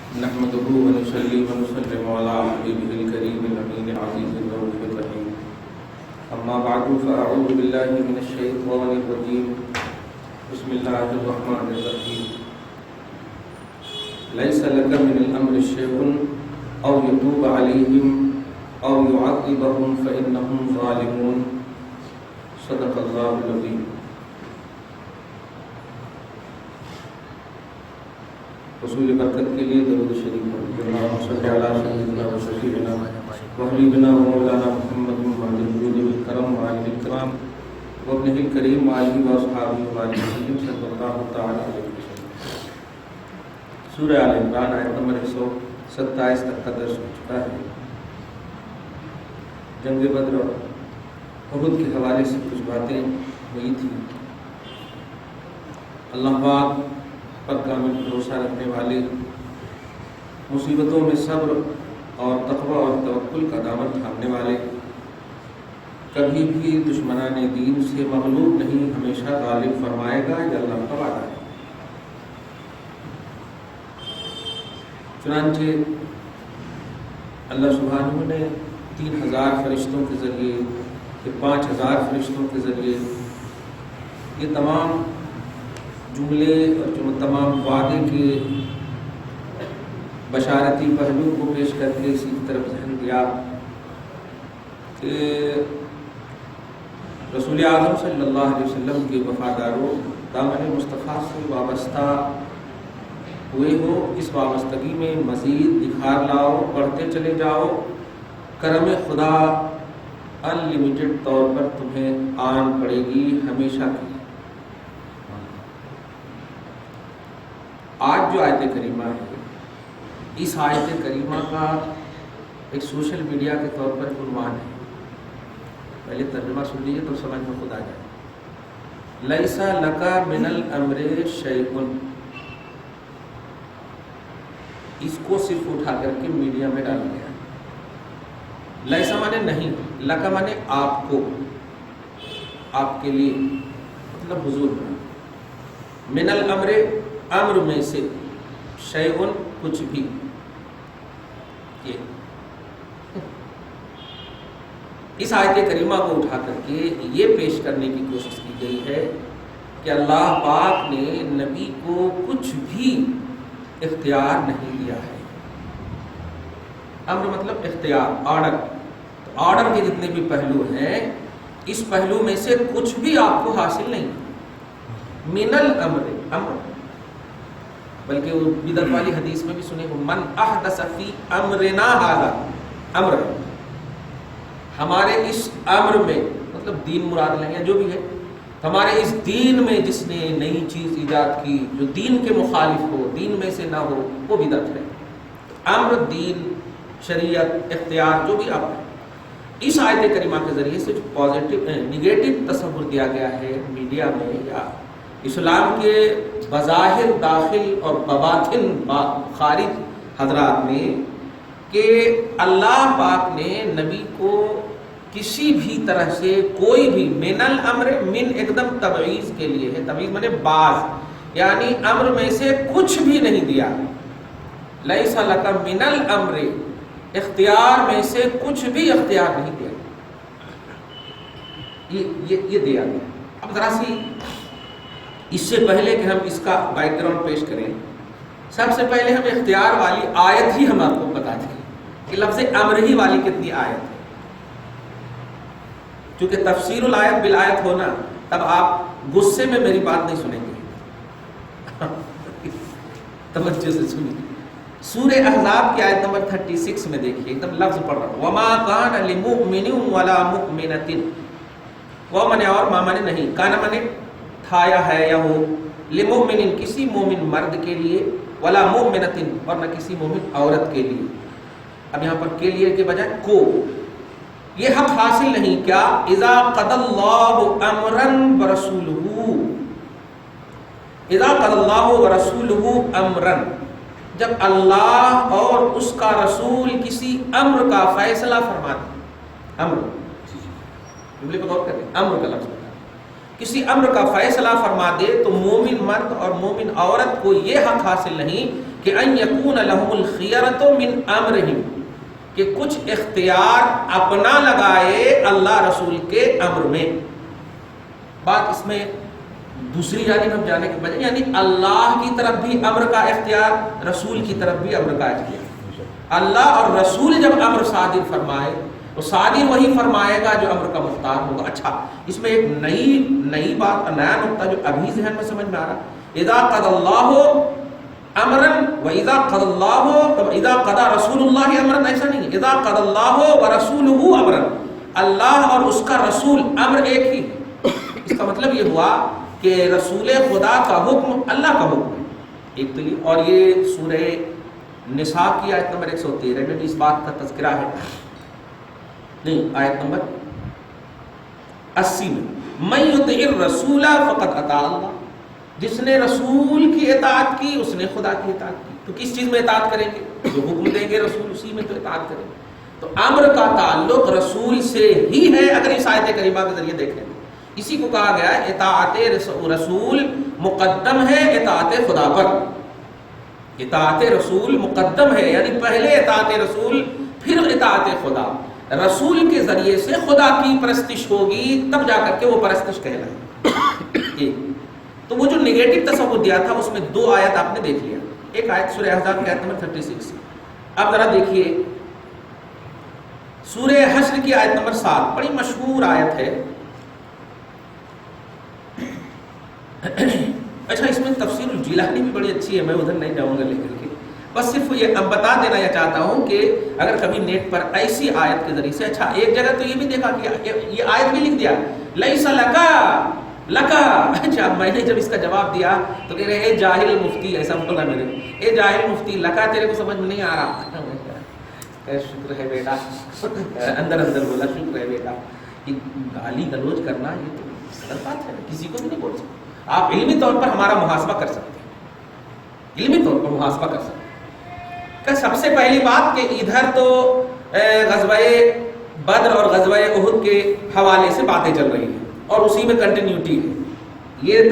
نحمده ونصلي ونسلم على حبيبه الكريم الأمين العزيز الرؤوف الرحيم أما بعد فأعوذ بالله من الشيطان الرجيم بسم الله الرحمن الرحيم ليس لك من الأمر شيء أو يتوب عليهم أو يعذبهم فإنهم ظالمون صدق الله العظيم. رسول برکت کے لیے درود شریف پڑھیں. اللہم صلی علی سیدنا و شفیعنا و حبیبنا و مولانا محمد محمد الجود والکرم وآلہ الکرام وابنہ الکریم وآلہ واصحابہ وآلہ وسلم صلی اللہ تعالی علیہ وسلم. سورہ آل عمران آیت نمبر 127 تک کا درس ہو چکا ہے. جنگ بدر اور احد کے حوالے سے کچھ باتیں ہوئی تھی. اللہ پاک پر کامل بھروسہ رکھنے والے، مصیبتوں میں صبر اور تقوی اور توکل کا دامن تھامنے والے، کبھی بھی دشمنان دین سے مغلوب نہیں، ہمیشہ غالب فرمائے گا، یہ اللہ کا وعدہ ہے. چنانچہ اللہ سبحانہ نے 3000 فرشتوں کے ذریعے کہ 5000 فرشتوں کے ذریعے یہ تمام جملے اور تمام وعدے کے بشارتی پہلو کو پیش کر کے اسی طرف ذہن دیا کہ رسول اعظم صلی اللہ علیہ وسلم کے وفاداروں، دامن مصطفیٰ سے وابستہ ہوئے ہو، اس وابستگی میں مزید نکھار لاؤ، بڑھتے چلے جاؤ. کرم خدا انلمیٹڈ طور پر تمہیں آن پڑے گی ہمیشہ کی. آج جو آیت کریمہ ہے، اس آیت کریمہ کا ایک سوشل میڈیا کے طور پر عنوان ہے. پہلے ترجمہ سن لیجیے تو سمجھ میں خود آ جائے. لیس لک من الامر شیء، اس کو صرف اٹھا کر کے میڈیا میں ڈال گیا. لیسا مانے نہیں، لکا مانے آپ کو، آپ کے لیے، مطلب حضور میں. من الامر، امر میں سے، شیء کچھ بھی. اس آیت کریمہ کو اٹھا کر کے یہ پیش کرنے کی کوشش کی گئی ہے کہ اللہ پاک نے نبی کو کچھ بھی اختیار نہیں دیا ہے. امر مطلب اختیار، آرڈر. تو آرڈر کے جتنے بھی پہلو ہیں، اس پہلو میں سے کچھ بھی آپ کو حاصل نہیں. من الامر، امر، بلکہ وہ بدعت والی حدیث میں بھی سنے ہو، من احدث فی امرنا ھذا، امر، ہمارے اس امر میں، مطلب دین مراد لیں یا جو بھی ہے، ہمارے اس دین میں جس نے نئی چیز ایجاد کی جو دین کے مخالف ہو، دین میں سے نہ ہو، وہ بدعت ہے. امر، دین، شریعت، اختیار، جو بھی آپ ہے. اس آیت کریمہ کے ذریعے سے جو پازیٹیو نگیٹو تصور دیا گیا ہے میڈیا میں یا اسلام کے بظاہر داخل اور بباطن خارج حضرات میں، کہ اللہ پاک نے نبی کو کسی بھی طرح سے کوئی بھی، من الامر، من ایک دم تبعیض کے لیے ہے، تبعیض مانے بعض، یعنی امر میں سے کچھ بھی نہیں دیا. لیس لک من الامر، اختیار میں سے کچھ بھی اختیار نہیں دیا. یہ دیا گیا. اب ذرا سی اس سے پہلے کہ ہم اس کا بیک گراؤنڈ پیش کریں، سب سے پہلے ہم اختیار والی آیت ہی ہم آپ کو بتا دیں کہ لفظ امر ہی والی کتنی آیت ہے. چونکہ تفسیر الآیت بالآیت ہونا، تب آپ غصے میں میری بات نہیں سنیں گے. توجہ سے سنیے. سورہ احزاب کی آیت نمبر 36 میں دیکھیے، ایک دم لفظ پڑھ رہا ہوں. وما کان لمؤمن ولا مؤمنۃ، وہ منے اور ما منے نہیں، کان منے تھا یا ہے یا ہو، لمؤمن کسی مومن مرد کے لیے، ولا مؤمنۃ اور نہ کسی مومن عورت کے لیے. اب یہاں پر کے لیے کے بجائے کو، یہ حق حاصل نہیں کیا، اذا قضى اللہ امرا ورسولہ، اذا قضى اللہ ورسولہ امرا، جب اللہ اور اس کا رسول کسی امر کا فیصلہ فرماتے. امر، جملے پر غور کریں، امر کا لفظ بتا. کسی امر کا فیصلہ فرما دے تو مومن مرد اور مومن عورت کو یہ حق حاصل نہیں کہ ان یکون لہم الخیرۃ من امرہم، کہ کچھ اختیار اپنا لگائے اللہ رسول کے امر میں۔ بات اس میں دوسری جانب ہم جانے کے بجائے، یعنی اللہ کی طرف بھی امر کا اختیار، رسول کی طرف بھی امر کا اختیار۔ اللہ اور رسول جب امر صادر فرمائے تو صادر وہی فرمائے گا جو امر کا مختار ہوگا۔ اچھا، اس میں ایک نئی بات، نیا نقطہ جو ابھی ذہن میں سمجھ میں آ رہا، اذا قضى اللہ امرا واذا قضى اللہ اذا قضى رسول اللہ امرا، ایسا نہیں، اذا قضى اللہ ورسولہ امرا، اللہ اور اس کا رسول امر ایک ہی ہے۔ اس کا مطلب یہ ہوا کہ رسول خدا کا حکم اللہ کا حکم ہے، ایک تو یہ، اور یہ سورہ نساء کی آیت نمبر 113 میں بھی اس بات کا تذکرہ ہے، نہیں آیت نمبر 80 میں، من یطع الرسول فقد اطاع اللہ، جس نے رسول کی اطاعت کی اس نے خدا کی اطاعت کی۔ تو کس چیز میں اطاعت کریں گے؟ جو حکم دیں گے رسول اسی میں تو اطاعت کریں گے۔ تو امر کا تعلق رسول سے ہی ہے، اگر اس آیت کریمہ کے ذریعے دیکھیں۔ اسی کو کہا گیا ہے اطاعت رسول مقدم ہے اطاعت خدا پر۔ اطاعت رسول مقدم ہے، یعنی پہلے اطاعت رسول پھر اطاعت خدا۔ رسول کے ذریعے سے خدا کی پرستش ہوگی، تب جا کر کے وہ پرستش کہلائے۔ تو وہ جو نگیٹو تصور دیا تھا اس میں دو آیت آپ نے دیکھ لیا، ایک آیت سورہ احزاب کی آیت نمبر 36۔ اب ذرا دیکھیے سورہ حشر کی آیت نمبر 7، بڑی مشہور آیت ہے۔ اچھا، اس میں تفسیر الجیلانی بھی بڑی اچھی ہے، میں ادھر نہیں جاؤں گا لے کر کے، بس صرف یہ اب بتا دینا یہ چاہتا ہوں کہ اگر کبھی نیٹ پر ایسی آیت کے ذریعے سے، اچھا ایک جگہ تو یہ بھی دیکھا کہ یہ آیت بھی لکھ دیا لیس لکا لکا۔ اچھا، میں نے جب اس کا جواب دیا تو کہہ رہے اے جاہل مفتی، ایسا بولا میں نے، اے جاہل مفتی لکا تیرے کو سمجھ میں نہیں آ رہا۔ شکر ہے بیٹا، اندر اندر بولا شکر ہے بیٹا، کہ گالی گلوچ کرنا یہ تو غلط بات ہے، کسی کو بھی نہیں بول سکتے۔ آپ علمی طور پر ہمارا محاسبہ کر سکتے ہیں، علمی طور پر محاسبہ کر سکتے ہیں۔ کہ سب سے پہلی بات کہ ادھر تو غزوہ بدر اور غزوہ احد کے حوالے سے باتیں چل رہی ہیں اور اسی میں کنٹینیوٹی ہے، یہ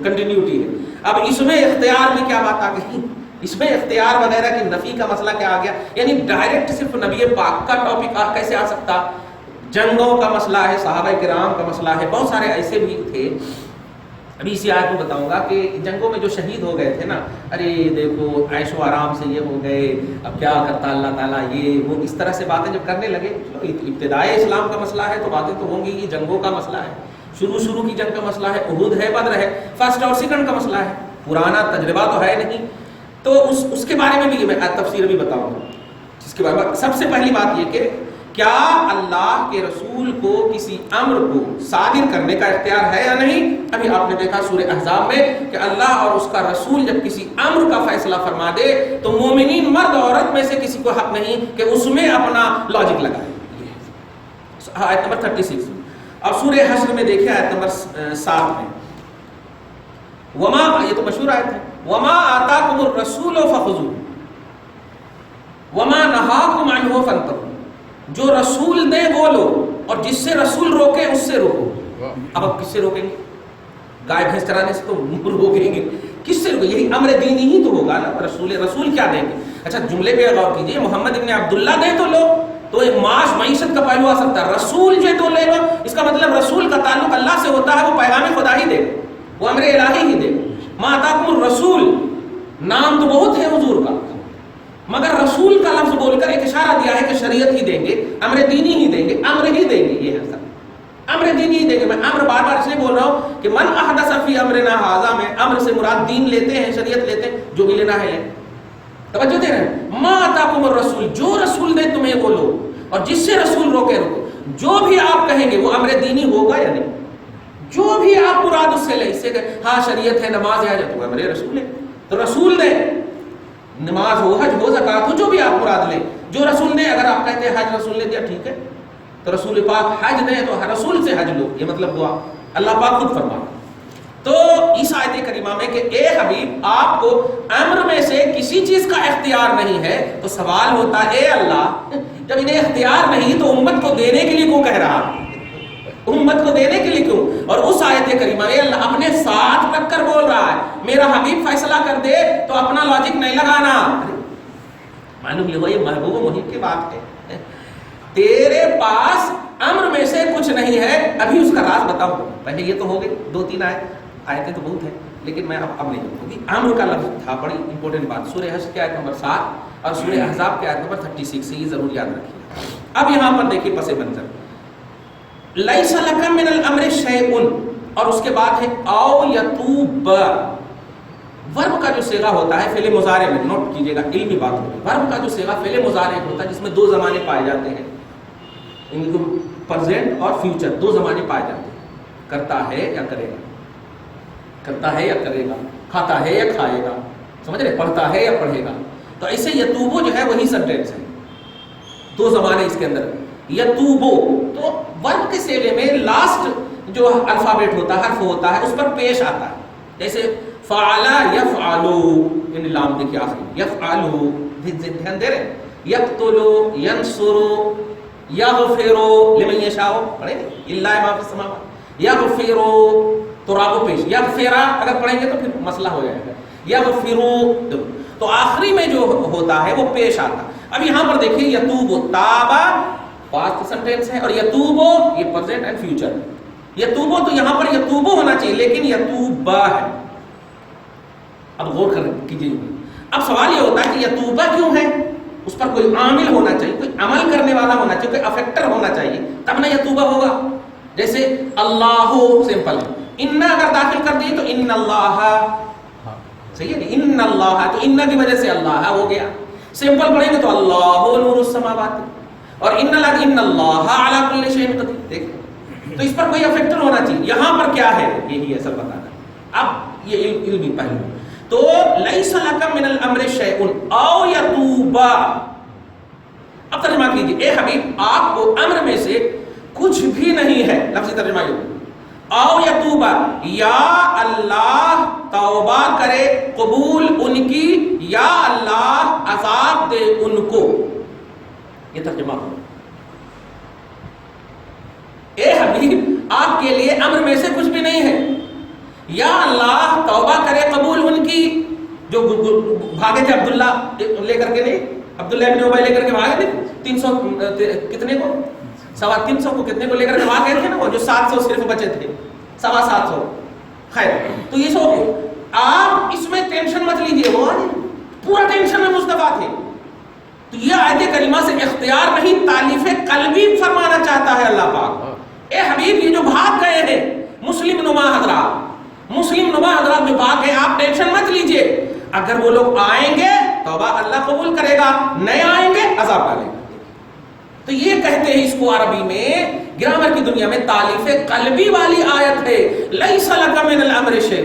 کنٹینیوٹی ہے۔ اب اس میں اختیار میں کیا بات آ گئی، اس میں اختیار وغیرہ کی نفی کا مسئلہ کیا آ گیا، یعنی ڈائریکٹ صرف نبی پاک کا ٹاپک کیسے آ سکتا؟ جنگوں کا مسئلہ ہے، صحابہ کرام کا مسئلہ ہے، بہت سارے ایسے بھی تھے۔ ابھی اسی آیت کو بتاؤں گا کہ جنگوں میں جو شہید ہو گئے تھے نا، ارے دیکھو عیش و آرام سے یہ ہو گئے، اب کیا کرتا اللہ تعالیٰ، یہ وہ اس طرح سے باتیں جب کرنے لگے، ابتدائی اسلام کا مسئلہ ہے تو باتیں تو ہوں گی، یہ جنگوں کا مسئلہ ہے، شروع کی جنگ کا مسئلہ ہے، احد ہے، بدر ہے، فرسٹ اور سیکنڈ کا مسئلہ ہے، پرانا تجربہ تو ہے نہیں، تو اس کے بارے میں بھی میں تفسیر بھی بتاؤں گا۔ جس کے بارے میں سب سے پہلی بات یہ کہ کیا اللہ کے رسول کو کسی امر کو صادر کرنے کا اختیار ہے یا نہیں؟ ابھی آپ نے دیکھا سورہ احزاب میں کہ اللہ اور اس کا رسول جب کسی امر کا فیصلہ فرما دے تو مومنین مرد عورت میں سے کسی کو حق نہیں کہ اس میں اپنا لاجک لگائے۔ آیت نمبر 36۔ اب سورہ حشر میں دیکھیں آیت نمبر 7 میں، وما، یہ تو مشہور آیت ہے، وما آتاکم الرسول فخذوہ وما نہاکم عنہ فانتہوا، جو رسول دے وہ لو اور جس سے رسول روکے اس سے روکو۔ اب کس سے روکیں گے؟ گائے بھینس چرانے سے تو روکیں گے، کس سے روکیں؟ یہی امر دینی ہی تو ہوگا نا، رسول کیا دیں گے؟ اچھا جملے پہ غور کیجیے، محمد ابن عبداللہ دے تو لو، تو ایک معیشت کا پہلو آ سکتا ہے، رسول جو تو لے لو، اس کا مطلب رسول کا تعلق اللہ سے ہوتا ہے، وہ پیغام خدا ہی دے گا، وہ امر الہی ہی دے گا۔ ما آتاکم الرسول، نام تو بہت ہے حضور کا، مگر رسول کا لفظ بول کر ایک اشارہ دیا ہے کہ شریعت ہی دیں گے، امر دینی ہی دیں گے، امر ہی دیں گے، یہ ہے سب، امر دینی ہی دیں گے۔ میں امر بار بار اس لیے بول رہا ہوں کہ من احدث فی امرنا ھذا، میں امر سے مراد دین لیتے ہیں، شریعت لیتے ہیں، جو بھی لینا ہے لیں، توجہ دے رہے ہیں۔ ما آتاکم الرسول، جو رسول دے تمہیں وہ لو اور جس سے رسول روکے روکو، جو بھی آپ کہیں گے وہ امر دینی ہوگا یا نہیں، جو بھی آپ مراد اس سے لیں، اس سے کہ ہاں شریعت ہے، نماز ہے، تو امر رسول ہے، تو رسول دے، نماز ہو، حج ہو، زکات ہو، جو بھی آپ مراد لیں، جو رسول نے، اگر آپ کہتے ہیں حج رسول نے دیا ٹھیک ہے، تو رسول پاک حج دیں تو رسول سے حج لو، یہ مطلب ہوا، اللہ پاک خود فرما۔ تو اس آیت کریمہ میں کہ اے حبیب آپ کو امر میں سے کسی چیز کا اختیار نہیں ہے، تو سوال ہوتا ہے اے اللہ جب انہیں اختیار نہیں تو امت کو دینے کے لیے کیوں کہہ رہا؟ امت کو دینے کے لیے کیوں؟ اور اس آیت کریمہ میں اللہ اپنے ساتھ رکھ کر بول رہا ہے میرا حبیب فیصلہ کر دے تو اپنا لاجک نہیں لگانا. معلوم یہ یہ محبوب محب کی بات ہے. تیرے پاس امر میں سے کچھ نہیں ہے. ابھی اس کا راز بتاؤں. پہلے یہ تو ہو گئی 2-3 آیتیں تو بہت ہیں لیکن میں اب نہیں کیونکہ امر کا لفظ تھا بڑی امپورٹنٹ بات. سورہ حشر کی آیت نمبر 7 اور سورہ احزاب کی آیت نمبر 36 سے یہ ضرور یاد رکھیے. اب یہاں پر دیکھیے پس منظر لیس لک من الامر شیء اور اس کے بعد ہے او یتوب. ورب کا جو صیغہ ہوتا ہے فعل مضارع میں، نوٹ کیجئے گا علمی بات ہوگی. ورب کا جو صیغہ فعل مضارع ہوتا ہے جس میں 2 زمانے پائے جاتے ہیں، ان کو پریزنٹ اور فیوچر 2 زمانے پائے جاتے ہیں. کرتا ہے یا کرے گا، کرتا ہے یا کرے گا، کھاتا ہے یا کھائے گا، سمجھ رہے، پڑھتا ہے یا پڑھے گا. تو ایسے یتوبو جو ہے وہی سینٹینس ہے. 2 زمانے اس کے اندر. یتوبو تو ورب کے صیغے میں لاسٹ جو الفابیٹ ہوتا ہے، حرف ہوتا ہے، اس پر پیش آتا ہے. جیسے فعلا یفعلو، یعنی لام دیکھیے آخری، یفعلو دھیان دے رہے، یقتلو، ینصرو، یغفرو لمن یشاء، پڑھیں گے اللہ ما فی السماوات، یغفرو تو را کو پیش، یغفرا اگر پڑھیں گے تو پھر مسئلہ ہو جائے گا. یغفرو تو آخری میں جو ہوتا ہے وہ پیش آتا. اب یہاں پر دیکھیے یتوبو، تابا پاسٹ سینٹینس ہے اور یتوبو یہ پریزنٹ اینڈ فیوچر. یتوبو تو یہاں پر یتوبو ہونا چاہیے لیکن یتوبا ہے. اب غور کر کیجیے. اب سوال یہ ہوتا ہے کہ یتوبا کیوں ہے؟ اس پر کوئی عامل ہونا چاہیے، کوئی عمل کرنے والا ہونا چاہیے، کوئی افیکٹر ہونا چاہیے تب نہ یتوبا ہوگا. جیسے اللہ سمپل ہے، ان اگر داخل کر دیے تو ان اللہ، صحیح ہے، ان اللہ تو ان کی وجہ سے اللہ ہو گیا. سمپل پڑھیں گے تو اللہ نور السماوات اور ان اللہ علی کل شیء قدیر. دیکھیں تو اس پر کوئی افیکٹر ہونا چاہیے. یہاں پر کیا ہے یہی اصل بتانا. اب یہ علمی پہلو تو لیس لک من الامر شیء او یتوبا. اب ترجمہ کیجیے، اے حبیب آپ کو امر میں سے کچھ بھی نہیں ہے. لفظی ترجمہ یہ او یتوبا، یا اللہ توبہ کرے قبول ان کی، یا اللہ عذاب دے ان کو. یہ ترجمہ ہو. اے حبیب آپ کے لیے امر میں سے کچھ بھی نہیں ہے، یا اللہ توبہ کرے قبول ان کی. جو بھاگے تھے عبداللہ لے کر کے، نہیں عبداللہ ابن ابی لے کر کے بھاگے تھے 300 کتنے کو 350 کو کتنے کو لے کر کے بھاگ گئے تھے نا، وہ جو 700 صرف بچے تھے، 750. خیر تو یہ سو آپ اس میں ٹینشن مت لیجیے، وہ پورا ٹینشن میں مصطفیٰ تھے. تو یہ آیت کریمہ سے اختیار نہیں، تالیف قلبی فرمانا چاہتا ہے اللہ پاک. اے حبیب یہ جو بھاگ گئے ہیں مسلم نما حضرات جو بھاگ گئے، آپ ٹینشن مت لیجئے. اگر وہ لوگ آئیں گے توبہ اللہ قبول کرے گا، نہیں آئیں گے عذاب ڈالے گا. تو یہ کہتے ہیں اس کو عربی میں گرامر کی دنیا میں تالیف قلبی والی آیت ہے. لیس لک من الامر شیء.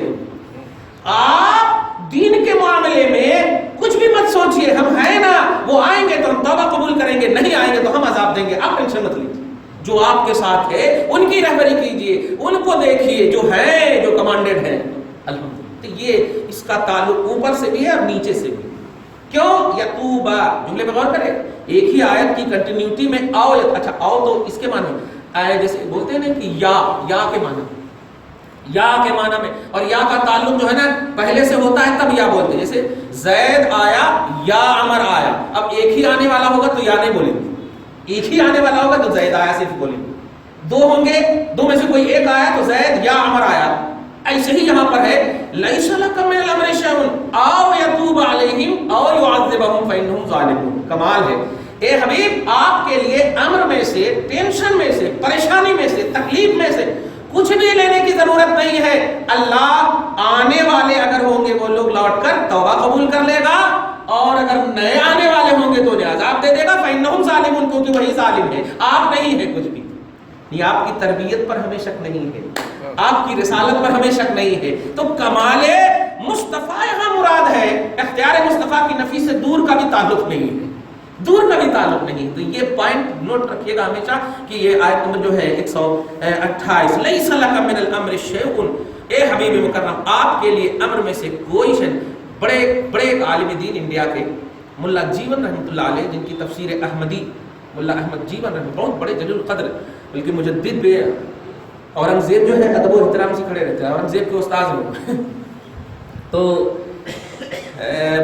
آپ دین کے معاملے میں کچھ بھی مت سوچئے، ہم ہیں نا، وہ آئیں گے تو ہم توبہ قبول کریں گے، نہیں آئیں گے تو ہم عذاب دیں گے. آپ ٹینشن مت لیجیے. جو آپ کے ساتھ ہے ان کی رہبری کیجئے، ان کو دیکھیے جو ہے، جو کمانڈڈ ہے. الحمدللہ. تو یہ اس کا تعلق اوپر سے بھی ہے اور نیچے سے بھی. کیوں؟ یتوبا جملے پہ غور کریں، ایک ہی آیت کی کنٹینیوٹی میں آؤ. اچھا آؤ تو اس کے معنی آئے جیسے بولتے ہیں نا کہ یا کے معنی، یا کے معنی میں، اور یا کا تعلق جو ہے نا پہلے سے ہوتا ہے تب یا بولتے ہیں. جیسے زید آیا یا عمر آیا، اب ایک ہی آنے والا ہوگا تو یا نہیں بولیں گے، ایک ہی آنے والا ہوگا تو زید آیا صرف بولیں گے. 2 ہوں گے، 2 میں سے کوئی ایک آیا تو زید یا عمر آیا. ایسے ہی یہاں پر ہے لیس لک من الامر شیء او یتوب علیہم او یعذبہم فانہم ظالمون. کمال ہے. اے حبیب آپ کے لیے امر میں سے، ٹینشن میں سے، پریشانی میں سے، تکلیف میں سے کچھ بھی لینے کی ضرورت نہیں ہے. اللہ آنے والے اگر ہوں گے وہ لوگ لوٹ کر توبہ قبول کر لے گا، اور اگر نئے آنے والے ہوں گے تو انہیں عذاب دے دے گا. فإنہم ظالمون، کیونکہ وہی ظالم ہے، آپ نہیں ہے کچھ بھی. یہ آپ کی تربیت پر ہمیں شک نہیں ہے، آپ کی رسالت پر ہمیں شک نہیں ہے. تو کمال مصطفیٰ یہاں مراد ہے. اختیار مصطفیٰ کی نفی سے دور کا بھی تعلق نہیں ہے، دور کا بھی تعلق نہیں. تو یہ پوائنٹ نوٹ رکھیے گا ہمیشہ کہ یہ آیت نمبر جو ہے 128 لیس لک من الامر شیء. اے حبیب مکرم آپ کے لیے امر میں سے کوئی شے. بڑے ایک عالم دین انڈیا کے ملا جیون رحمۃ اللہ علیہ، جن کی تفسیر احمدی ملا احمد جیون رحمۃ، بہت بڑے جلیل القدر، بلکہ مجدد بھی اورنگزیب جو ہے ادب و احترام سے کھڑے رہتے ہیں، اورنگزیب کے استاد لوگ تو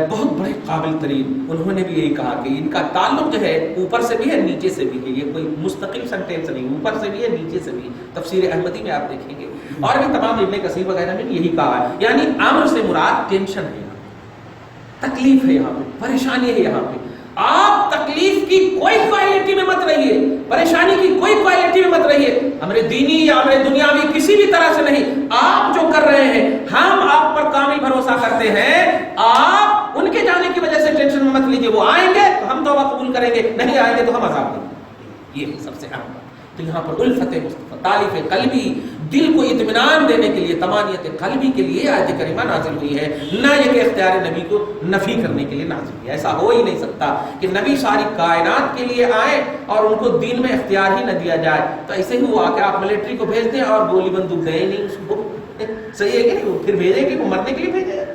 بہت بڑے قابل ترین، انہوں نے بھی یہی کہا کہ ان کا تعلق جو ہے اوپر سے بھی ہے نیچے سے بھی ہے، یہ کوئی مستقل سینٹینس نہیں، اوپر سے بھی ہے نیچے سے بھی۔ تفسیر احمدی میں آپ دیکھیں گے اور بھی تمام ابن کثیر وغیرہ میں یہی کہا ہے، یعنی امر سے مراد ٹینشن ہے، تکلیف ہے، یہاں پہ پریشانی ہے، یہاں پہ آپ تکلیف کی کوئی کوالٹی میں مت رہیے، پریشانی کی کوئی کوالٹی میں مت رہیے، امر دینی یا امر دنیاوی کسی بھی طرح سے نہیں، آپ جو کر رہے ہیں ہم آپ پر کامل بھروسہ کرتے ہیں، آپ ان کے جانے کی وجہ سے ٹینشن میں مت لیجیے، وہ آئیں گے تو ہم توبہ قبول کریں گے، نہیں آئیں گے تو ہم عذاب دیں گے، یہ سب سے اہم بات۔ تو یہاں پر الفت مصطفیٰ، تالیف قلبی، دل کو اطمینان دینے کے لیے، طمانینت قلبی کے لیے آیت کریمہ نازل ہوئی ہے، نہ یہ کہ اختیار نبی کو نفی کرنے کے لیے نازل ہوئی ہے۔ ایسا ہو ہی نہیں سکتا کہ نبی ساری کائنات کے لیے آئے اور ان کو دین میں اختیار ہی نہ دیا جائے۔ تو ایسے ہی ہوا کہ آپ ملٹری کو بھیج دیں اور گولی بندوق دیں نہیں اس کو، صحیح ہے کہ نہیں؟ وہ پھر بھیجیں گے، وہ مرنے کے لیے بھیجے؟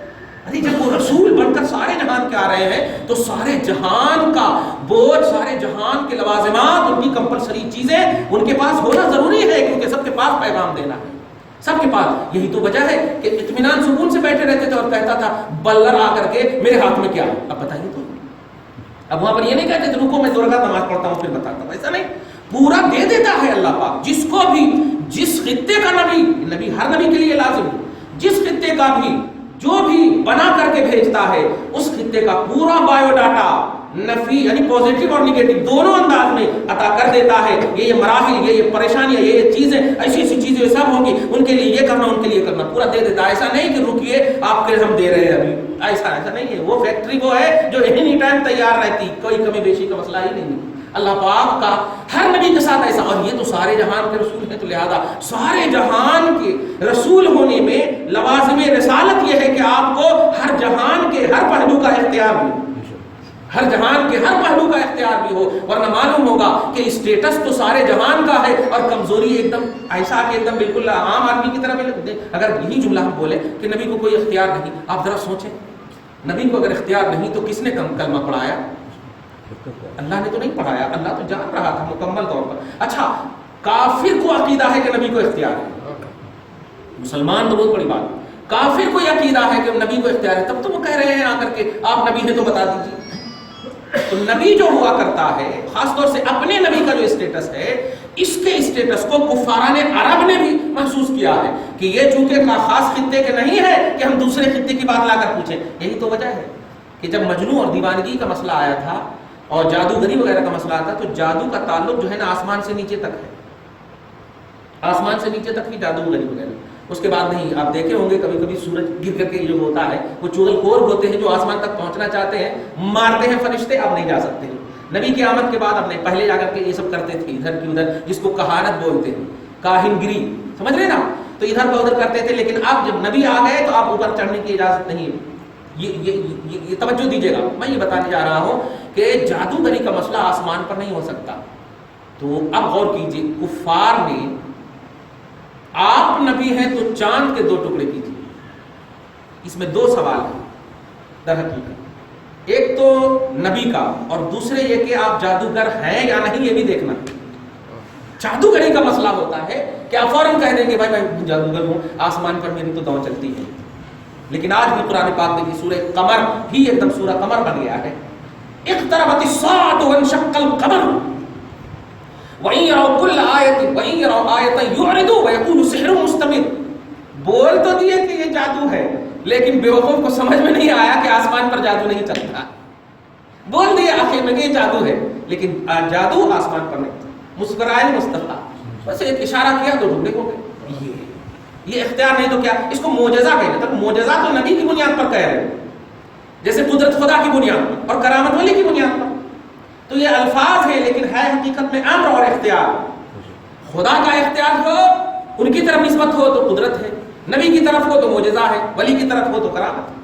ارے جب وہ رسول بن کر سارے جہان کے آ رہے ہیں تو سارے جہان کا بوجھ، سارے جہان کے لوازمات، ان کی کمپلسری چیزیں ان کے پاس ہونا ضروری ہے، کیونکہ سب کے پاس پیغام دینا ہے، سب کے پاس۔ یہی تو وجہ ہے کہ اطمینان سکون سے بیٹھے رہتے تھے اور کہتا تھا بلر آ کر کے میرے ہاتھ میں کیا ہے، اب بتائیے تو۔ اب وہاں پر یہ نہیں کہتے تھے رکو میں 2 رکعت نماز پڑھتا ہوں پھر بتاتا ہوں، ایسا نہیں، پورا دے دیتا ہے اللہ پاک، جس کو بھی، جس خطے کا نبی ہر نبی کے لیے لازم ہے، جس خطے کا بھی جو بھی بنا کر کے بھیجتا ہے اس خطے کا پورا بایو ڈاٹا، نفی یعنی پوزیٹو اور نگیٹو دونوں انداز میں عطا کر دیتا ہے، یہ مراحل، یہ پریشانیاں، یہ چیزیں، ایسی ایسی چیزیں سب ہوں گی، ان کے لیے یہ کرنا، ان کے لیے کرنا، پورا دے دیتا ہے۔ ایسا نہیں کہ رکیے آپ کے ہم دے رہے ہیں ابھی، ایسا نہیں ہے، وہ فیکٹری وہ ہے جو اینی ٹائم تیار رہتی، کوئی کمی بیشی کا مسئلہ ہی نہیں۔ اللہ پاک کا ہر نبی کے ساتھ ایسا، اور یہ تو سارے جہان کے رسول ہیں، تو لہذا سارے جہان کے رسول ہونے میں لوازم رسالت یہ ہے کہ آپ کو ہر جہان کے ہر پہلو کا اختیار بھی، ہر جہان کے ہر پہلو کا اختیار بھی ہو، ورنہ معلوم ہوگا کہ اسٹیٹس تو سارے جہان کا ہے اور کمزوری ایک دم ایسا کہ ایک دم بالکل عام آدمی کی طرح ملے۔ اگر یہی جملہ ہم بولے کہ نبی کو کوئی اختیار نہیں، آپ ذرا سوچیں، نبی کو اگر اختیار نہیں تو کس نے کلمہ پڑھایا؟ اللہ نے تو نہیں پڑھایا، اللہ تو جان رہا تھا مکمل طور پر۔ اچھا، کافر کو عقیدہ ہے کہ نبی کو اختیار ہے، مسلمان تو بہت بڑی بات، کافر کو یہ عقیدہ ہے کہ نبی کو اختیار ہے، تب تو وہ کہہ رہے ہیں آ کر کے آپ نبی ہیں تو بتا دیجیے۔ تو نبی جو ہوا کرتا ہے، خاص طور سے اپنے نبی کا جو اسٹیٹس ہے، اس کے اسٹیٹس کو کفاران عرب نے بھی محسوس کیا ہے کہ یہ چونکہ خاص خطے کے نہیں ہے کہ ہم دوسرے خطے کی بات لا کر پوچھیں۔ یہی تو وجہ ہے کہ جب مجنون اور دیوانگی کا مسئلہ آیا تھا اور جادوگری وغیرہ کا مسئلہ آتا، تو جادو کا تعلق جو ہے نا آسمان سے نیچے تک ہے، آسمان سے نیچے تک ہی جادوگری وغیرہ، اس کے بعد نہیں۔ آپ دیکھے ہوں گے کبھی کبھی سورج گر کر کے جو ہوتا ہے، وہ چغل خور ہوتے ہیں جو آسمان تک پہنچنا چاہتے ہیں، مارتے ہیں فرشتے، اب نہیں جا سکتے ہیں۔ نبی کی آمد کے بعد اب نہیں، پہلے جا کر کے یہ سب کرتے تھے ادھر کی ادھر، جس کو کہانت بولتے ہیں، کاہن گری، سمجھ رہے نا، تو ادھر کا ادھر کرتے تھے۔ لیکن اب جب نبی آ گئے تو آپ اوپر چڑھنے کی اجازت نہیں ہے۔ یہ توجہ دیجیے گا، میں یہ بتانے جا رہا ہوں کہ جادوگری کا مسئلہ آسمان پر نہیں ہو سکتا۔ تو اب غور کیجیے، کفار نے آپ نبی ہیں تو چاند کے 2 ٹکڑے کیجیے، اس میں 2 سوال ہیں در حقیقت، ایک تو نبی کا اور دوسرے یہ کہ آپ جادوگر ہیں یا نہیں یہ بھی دیکھنا۔ جادوگری کا مسئلہ ہوتا ہے کہ آپ فوراً کہہ دیں گے بھائی میں جادوگر ہوں، آسمان پر میری تو داؤں چلتی ہے۔ لیکن آج بھی قرآن پاک میں سورہ قمر ہی ایک دم سورہ قمر بن گیا ہے، اقتربت الساعة وانشق القمر وَإِن يَرَوْا كُلَّ آيَةٍ وَإِن يَرَوْا آيَةً يُعْرِضُوا وَيَقُولُوا سِحْرٌ مُسْتَمِرٌ۔ بول تو دیے کہ یہ جادو ہے، لیکن بیوقوف کو سمجھ میں نہیں آیا کہ آسمان پر جادو نہیں چلتا۔ بول دیے آخر میں کہ یہ جادو ہے، لیکن جادو آسمان پر نہیں۔ مسکرائے مصطفیٰ، بس ایک اشارہ کیا تو ڈھونڈے ہو گئے۔ یہ اختیار نہیں تو کیا، اس کو معجزہ کہتے ہیں۔ تب معجزہ تو نبی کی بنیاد پر کہہ رہے ہیں، جیسے قدرت خدا کی بنیاد پر اور کرامت ولی کی بنیاد پر۔ تو یہ الفاظ ہیں لیکن ہے حقیقت میں امر اور اختیار۔ خدا کا اختیار ہو، ان کی طرف نسبت ہو تو قدرت ہے، نبی کی طرف ہو تو معجزہ ہے، ولی کی طرف ہو تو کرامت ہے۔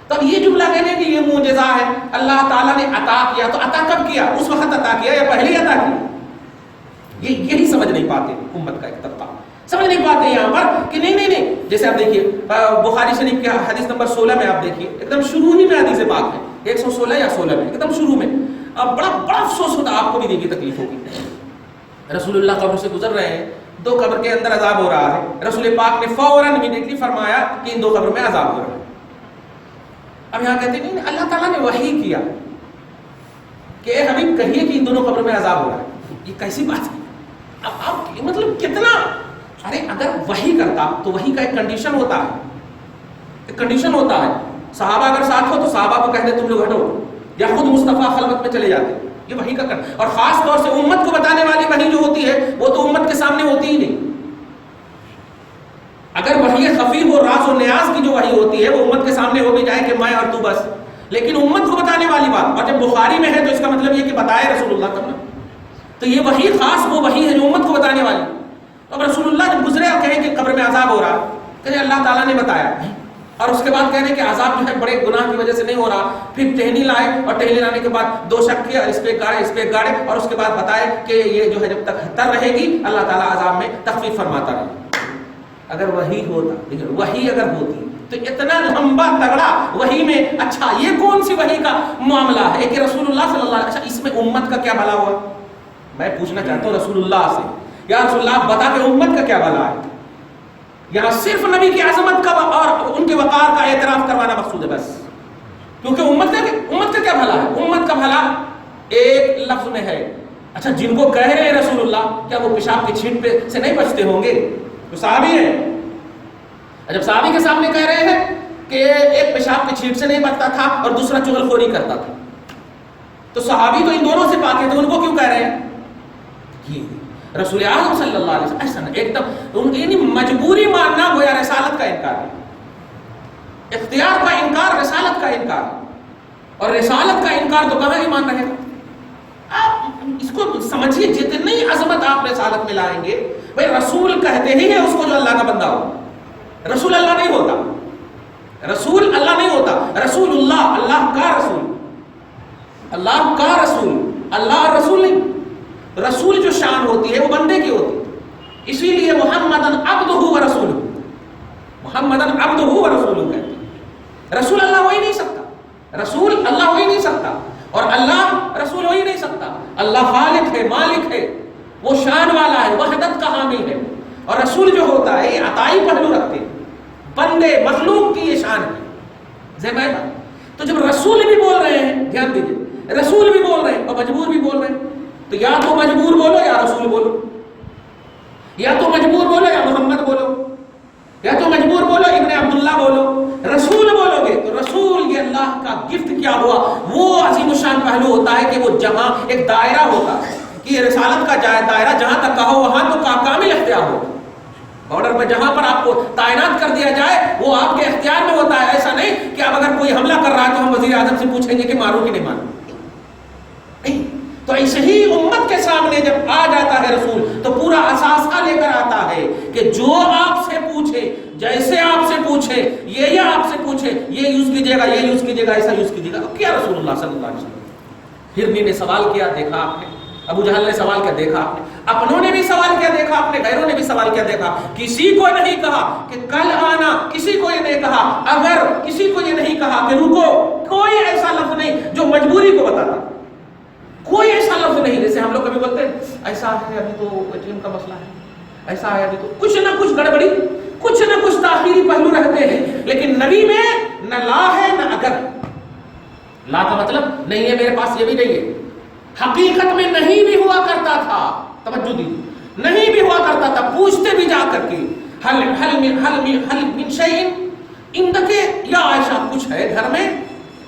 تب یہ جملہ کہنے کہ یہ معجزہ ہے، اللہ تعالیٰ نے عطا کیا، تو عطا کب کیا؟ اس وقت عطا کیا یا پہلے عطا کیا؟ یہی سمجھ نہیں پاتے امت کا ایک طبقہ، سمجھ نہیں پاتے یہاں پر کہ نہیں، جیسے آپ دیکھیے بخاری شریف کے حدیث نمبر 16 میں آپ دیکھیے، ایک دم شروع ہی میں حدیث پاک ہے، 116 یا 16 میں ایک دم شروع میں، اب بڑا افسوس ہوتا، آپ کو بھی دیکھیے تکلیف ہوگی۔ رسول اللہ قبر سے گزر رہے ہیں دو قبر کے اندر عذاب ہو رہا ہے، رسول پاک نے فوراً امیڈیٹلی فرمایا کہ ان دو قبر میں عذاب ہو رہا ہے۔ اب یہاں کہتے ہیں اللہ تعالیٰ نے وحی کیا کہ اے حبیب کہیے کہ ان دونوں قبر میں عذاب ہو رہا ہے، یہ کیسی بات ہے؟ اب آپ مطلب کتنا، ارے اگر وحی کرتا تو وحی کا ایک کنڈیشن ہوتا ہے، ایک کنڈیشن ہوتا ہے، صحابہ اگر ساتھ ہو تو صحابہ کو کہتے تم لوگ ہٹو، یا خود مصطفیٰ خلوت میں چلے جاتے، یہ وحی کا کر، اور خاص طور سے امت کو بتانے والی وحی جو ہوتی ہے وہ تو امت کے سامنے ہوتی ہی نہیں۔ اگر وحی خفی ہو، راز و نیاز کی جو وحی ہوتی ہے وہ امت کے سامنے ہو بھی جائے کہ میں اور تو بس، لیکن امت کو بتانے والی بات، اور جب بخاری میں ہے تو اس کا مطلب یہ کہ بتائے رسول اللہ تب نا، تو یہ وحی خاص وہ وحی ہے جو امت کو بتانے والی۔ اب رسول اللہ جب گزرے اور کہیں کہ قبر میں عذاب ہو رہا، کہ اللہ تعالیٰ نے بتایا، اور اس کے بعد کہہ رہے کہ عذاب جو ہے بڑے گناہ کی وجہ سے نہیں ہو رہا، پھر ٹہنی لائے اور ٹہنی لانے کے بعد دو شک کیا، اس پہ گاڑے اس پہ گاڑے، اور اس کے بعد بتائے کہ یہ جو ہے جب تک تر رہے گی اللہ تعالیٰ عذاب میں تخفیف فرماتا رہے۔ اگر وحی ہوتا، لیکن وحی اگر ہوتی تو اتنا لمبا تگڑا وحی میں، اچھا یہ کون سی وحی کا معاملہ ہے کہ رسول اللہ صلی اللہ علیہ وسلم، اس میں امت کا کیا بھلا ہوا؟ میں پوچھنا چاہتا ہوں رسول اللہ سے، یا رسول اللہ بتا کہ امت کا کیا بھلا ہے؟ یہاں صرف نبی کی عظمت کا اور ان کے وقار کا اعتراف کروانا مقصود ہے بس، کیونکہ امت کا کیا بھلا ہے؟ امت کا بھلا ایک لفظ میں ہے۔ اچھا جن کو کہہ رہے ہیں رسول اللہ، کیا وہ پیشاب کی چھینٹ پہ سے نہیں بچتے ہوں گے؟ تو صحابی ہیں، جب صحابی کے سامنے کہہ رہے ہیں کہ ایک پیشاب کی چھینٹ سے نہیں بچتا تھا اور دوسرا چغل خوری کرتا تھا، تو صحابی تو ان دونوں سے پاک ہیں، تو ان کو کیوں کہہ رہے ہیں؟ رسول اعظم صلی اللہ علیہ وسلم ایسا ایک دم یعنی مجبوری ماننا گویا رسالت کا انکار ہے، اختیار کا انکار رسالت کا انکار، اور رسالت کا انکار تو کہاں ایمان رہے گا؟ آپ اس کو سمجھیے، جتنی عظمت آپ رسالت میں لائیں گے، بھائی رسول کہتے ہی ہے اس کو جو اللہ کا بندہ ہو، رسول اللہ نہیں ہوتا، رسول اللہ نہیں ہوتا، رسول اللہ اللہ کا رسول، اللہ کا رسول، اللہ رسول نہیں۔ رسول جو شان ہوتی ہے وہ بندے کی ہوتی ہے، اسی لیے محمدن عبدہ و رسولہ، محمدن عبدہ و رسولہ کہتے ہیں۔ رسول اللہ ہو ہی نہیں سکتا، رسول اللہ ہو ہی نہیں سکتا، اور اللہ رسول ہو ہی نہیں سکتا۔ اللہ خالق ہے، مالک ہے، وہ شان والا ہے، وحدت کا حامل ہے، اور رسول جو ہوتا ہے یہ عطائی پہلو رکھتے ہیں، بندے مخلوق کی یہ شان ہے زمین۔ تو جب رسول بھی بول رہے ہیں، دھیان دیجیے، رسول بھی بول رہے ہیں اور مجبور بھی بول رہے ہیں، تو یا تو مجبور بولو یا رسول بولو، یا تو مجبور بولو یا محمد بولو، یا تو مجبور بولو ابن عبداللہ بولو۔ رسول بولو گے تو رسول یہ اللہ کا گفٹ کیا ہوا وہ عظیم الشان پہلو ہوتا ہے کہ وہ جہاں ایک دائرہ ہوتا ہے کہ یہ رسالت کا دائرہ جہاں تک کہو وہاں تو کامل اختیار ہو، بارڈر پہ جہاں پر آپ کو تعینات کر دیا جائے وہ آپ کے اختیار میں ہوتا ہے۔ ایسا نہیں کہ اب اگر کوئی حملہ کر رہا ہے تو ہم وزیر اعظم سے پوچھیں گے کہ مارو کہ نہیں مارو، نہیں۔ تو ایسے ہی امت کے سامنے جب آ جاتا ہے رسول تو پورا اثاثہ لے کر آتا ہے کہ جو آپ سے پوچھے، جیسے آپ سے پوچھے، یہ آپ سے پوچھے، یہ یوز کیجیے گا، یہ یوز کیجیے گا، ایسا یوز کیجیے گا۔ کیا رسول اللہ صلی اللہ علیہ وسلم، ہرنی نے سوال کیا، دیکھا آپ نے، ابو جہل نے سوال کیا، دیکھا آپ نے، اپنوں نے بھی سوال کیا، دیکھا آپ نے، غیروں نے بھی سوال کیا، دیکھا۔ کسی کو نہیں کہا کہ کل آنا، کسی کو یہ نہیں کہا اگر، کسی کو یہ نہیں کہا کہ رکو، کوئی ایسا لفظ نہیں جو مجبوری کو بتاتا، کوئی ایسا لفظ نہیں جیسے ہم لوگ کبھی بولتے ہیں ایسا ہے ابھی تو ایٹیم کا مسئلہ ہے، ایسا ہے ابھی تو کچھ نہ کچھ گڑبڑی، کچھ نہ کچھ تاخیری پہلو رہتے ہیں، لیکن نبی میں نہ لا ہے نہ اگر۔ لا کا مطلب نہیں ہے میرے پاس، یہ بھی نہیں ہے، حقیقت میں نہیں بھی ہوا کرتا تھا، توجہ دیجیے، نہیں بھی ہوا کرتا تھا، پوچھتے بھی جا کر کے حل من شیء عندک یا عائشہ، کچھ ہے گھر میں،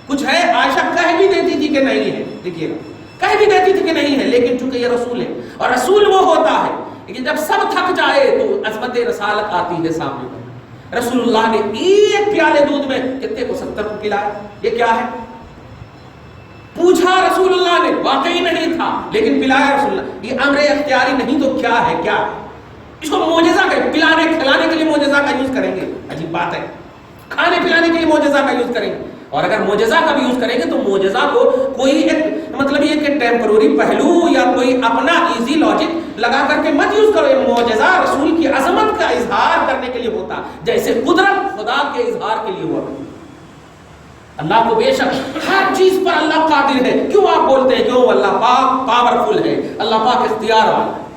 کچھ ہے؟ عائشہ کہہ بھی دیتی تھی کہ نہیں ہے، دیکھیے گا کہہ بھی دیتی تھی کہ نہیں ہے، لیکن چونکہ یہ رسول ہے اور رسول وہ ہوتا ہے لیکن جب سب تھک جائے تو عظمت رسالت آتی ہے سامنے۔ رسول اللہ نے ایک پیالے دودھ میں کتنے کو 70 کو پلایا، یہ کیا ہے؟ پوچھا رسول اللہ نے، واقعی نہیں تھا لیکن پلایا رسول اللہ۔ یہ امر اختیاری نہیں تو کیا ہے؟ کیا اس کو معجزہ کہ پلانے کھلانے کے لیے معجزہ کا یوز کریں گے، عجیب بات ہے، کھانے پلانے کے لیے معجزہ کا یوز کریں گے، اور اگر معجزہ کا بھی یوز کریں گے تو معجزہ کو کوئی ایک مطلب یہ کہ ٹیمپروری پہلو یا کوئی اپنا ایزی لاجک لگا کر کے مت یوز کرو۔ یہ معجزہ رسول کی عظمت کا اظہار کرنے کے لیے ہوتا، جیسے قدرت خدا کے اظہار کے لیے ہوا۔ اللہ کو بے شک ہر چیز پر اللہ قادر ہے، کیوں آپ بولتے ہیں کیوں؟ اللہ پاک پاورفل ہے، اللہ پاک اختیار والا ہے،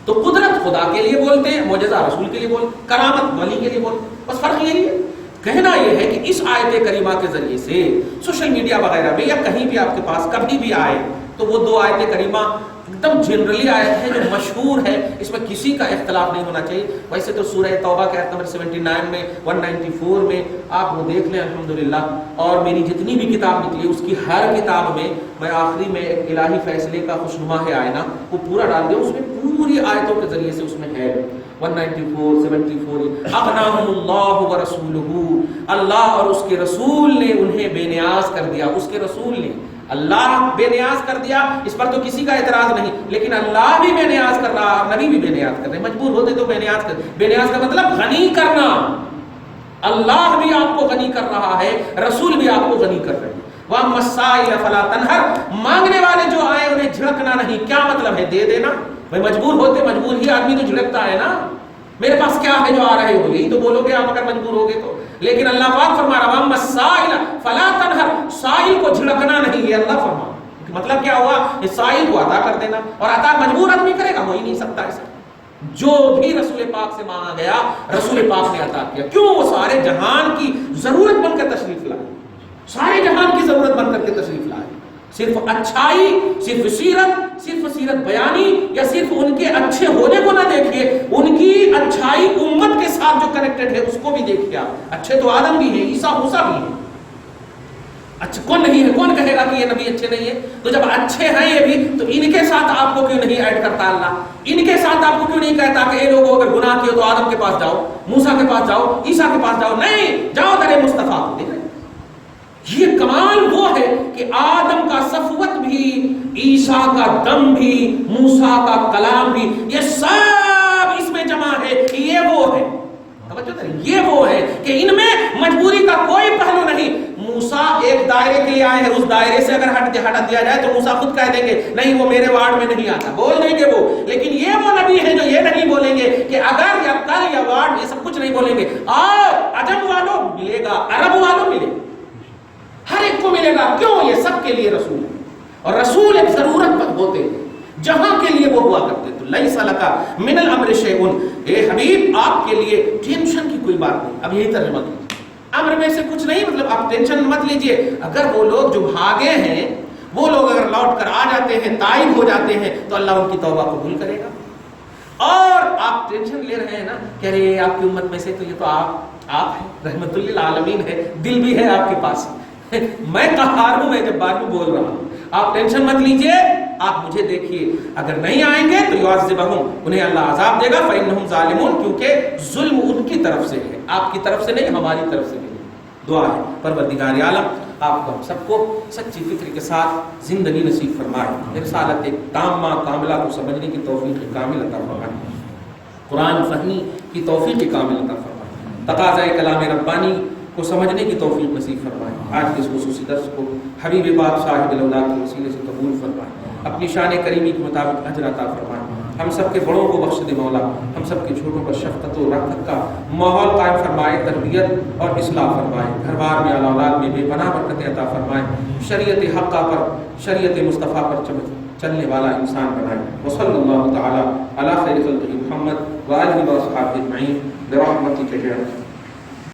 تو قدرت خدا کے لیے بولتے ہیں، معجزہ رسول کے لیے بولتے ہیں، کرامت ولی کے لیے بولتے ہیں، بس فرق یہی ہے۔ کہنا یہ ہے کہ اس آیت کریمہ کے ذریعے سے سوشل میڈیا وغیرہ میں یا کہیں بھی آپ کے پاس کبھی بھی آئے تو وہ دو آیت کریمہ ایک دم جنرلی آیت ہے جو مشہور ہے، اس میں کسی کا اختلاف نہیں ہونا چاہیے۔ ویسے تو سورہ توبہ کے آیت نمبر 79 میں 194 میں آپ وہ دیکھ لیں الحمدللہ، اور میری جتنی بھی کتاب نکلی اس کی ہر کتاب میں آخری میں ایک الہی فیصلے کا خوشنما ہے آئینہ وہ پورا ڈال دیا، اس میں پوری آیتوں کے ذریعے سے اس میں ہے 194 74 اغناہم اللہ ورسولہ، اللہ اور اس کے رسول نے انہیں بے نیاز کر دیا، اس کے رسول نے اللہ بے نیاز کر دیا، اس پر تو کسی کا اعتراض نہیں، لیکن اللہ بھی بے نیاز کر رہا، نبی بھی بے نیاز کر رہے، مجبور ہوتے تو بے نیاز کر، بے نیاز کا مطلب غنی کرنا، اللہ بھی آپ کو غنی کر رہا ہے، رسول بھی آپ کو غنی کر رہے ہیں۔ وَأَمَّا السَّائِلَ فَلَا تَنْهَرْ، مانگنے والے جو آئے انہیں جھڑکنا نہیں، کیا مطلب ہے؟ دے دینا، بھائی مجبور ہوتے، مجبور ہی آدمی تو جھڑکتا ہے نا، میرے پاس کیا ہے جو آ رہے ہو، یہی تو بولو گے آپ اگر مجبور ہوگے تو۔ لیکن اللہ پاک فرما رہا وَأَمَّا السَّائِلَ فَلَا تَنْهَرْ، سائل کو جھڑکنا نہیں، یہ اللہ فرما۔ مطلب کیا ہوا؟ اس سائل کو عطا کر دینا، اور عطا مجبور آدمی کرے گا، ہو ہی نہیں سکتا ایسا۔ جو بھی رسول پاک سے مانگا گیا رسول پاک نے عطا کیا، کیوں؟ وہ سارے جہان کی ضرورت بن کر تشریف لائے، سارے جہان کی ضرورت بن کر کے تشریف لائے۔ صرف اچھائی، صرف سیرت بیانی یا صرف ان کے اچھے ہونے کو نہ دیکھیے، ان کی اچھائی امت کے ساتھ جو کنیکٹڈ ہے اس کو بھی دیکھیے آپ۔ اچھے تو آدم بھی ہیں، عیسیٰ موسیٰ بھی ہیں، اچھا کون نہیں ہے؟ کون کہے گا کہ یہ نبی اچھے نہیں ہیں؟ تو جب اچھے ہیں یہ بھی تو ان کے ساتھ آپ کو کیوں نہیں ایڈ کرتا اللہ؟ ان کے ساتھ آپ کو کیوں نہیں کہتا کہ اے لوگوں اگر گناہ کیے تو آدم کے پاس جاؤ، موسیٰ کے پاس جاؤ، عیسیٰ کے پاس جاؤ؟ نہیں، جاؤ در مصطفیٰ کو۔ دیکھ رہے ہیں یہ کمال وہ ہے کہ آدم کا صفوت بھی، عیسیٰ کا دم بھی، موسیٰ کا کلام بھی، یہ سب اس میں جمع ہے۔ یہ وہ ہے، یہ وہ ہے کہ ان میں مجبوری کا کوئی پہلو نہیں۔ موسیٰ ایک دائرے کے لیے آئے ہیں، اس دائرے سے اگر ہٹ دیا جائے تو موسیٰ خود کہہ دیں گے نہیں وہ میرے وارڈ میں نہیں آتا، بول دیں گے وہ۔ لیکن یہ وہ نبی ہے جو یہ نہیں بولیں گے کہ اگر یا کل یا وارڈ، یہ سب کچھ نہیں بولیں گے۔ اور عجم والوں ملے گا، عرب والوں ملے گا، ہر ایک کو ملے گا۔ کیوں؟ یہ سب کے لیے رسول ہے، اور رسول ایک ضرورت مند ہوتے ہیں جہاں کے لیے وہ ہوا کرتے تو لیس لک من الامر شیء، اے حبیب آپ کے لیے ٹینشن کی کوئی بات نہیں۔ اب یہی ترجمہ کیجیے، امر میں سے کچھ نہیں، مطلب آپ ٹینشن مت لیجئے۔ اگر وہ لوگ جو بھاگے ہیں وہ لوگ اگر لوٹ کر آ جاتے ہیں، تائب ہو جاتے ہیں تو اللہ ان کی توبہ قبول کرے گا۔ اور آپ ٹینشن لے رہے ہیں نا کہ ارے آپ کی امت میں سے تو یہ تو آپ ہیں، رحمت للعالمین ہے، دل بھی ہے آپ کے پاس، میں قہار ہوں، میں جب بات میں بول رہا ہوں، آپ ٹینشن مت لیجئے، آپ مجھے دیکھیے، اگر نہیں آئیں گے تو یعذبہم، انہیں اللہ عذاب دے گا، فإنہم ظالمون، کیونکہ ظلم ان کی طرف سے ہے، آپ کی طرف سے نہیں، ہماری طرف سے بھی۔ دعا ہے پروردگار عالم آپ کو ہم سب کو سچی فکر کے ساتھ زندگی نصیب فرمائے، رسالت تامہ کاملہ کو سمجھنے کی توفیق کامل عطا فرمائے، قرآن فہمی کی توفیق کامل عطا فرمائے، تقاضۂ کلام ربانی کو سمجھنے کی توفیق نصیب فرمائے۔ آج کے اس خصوصی درس کو حبیب پاک صاحب الاولاد کے وسیلے سے قبول فرمائے، اپنی شان کریمی کے مطابق اجر عطا فرمائے۔ ہم سب کے بڑوں کو بخش دے مولا، ہم سب کے چھوٹوں پر شفقت و رحمت کا ماحول قائم فرمائے، تربیت اور اصلاح فرمائے، گھر بار میں اولاد میں بے پناہ برکتیں عطا فرمائے، شریعت حقہ پر، شریعت مصطفیٰ پر چلنے والا انسان بنائے۔ وصلی اللہ تعالی علی خیر خلقہ محمد وآلہ وصحبہ اجمعین برحمتک یا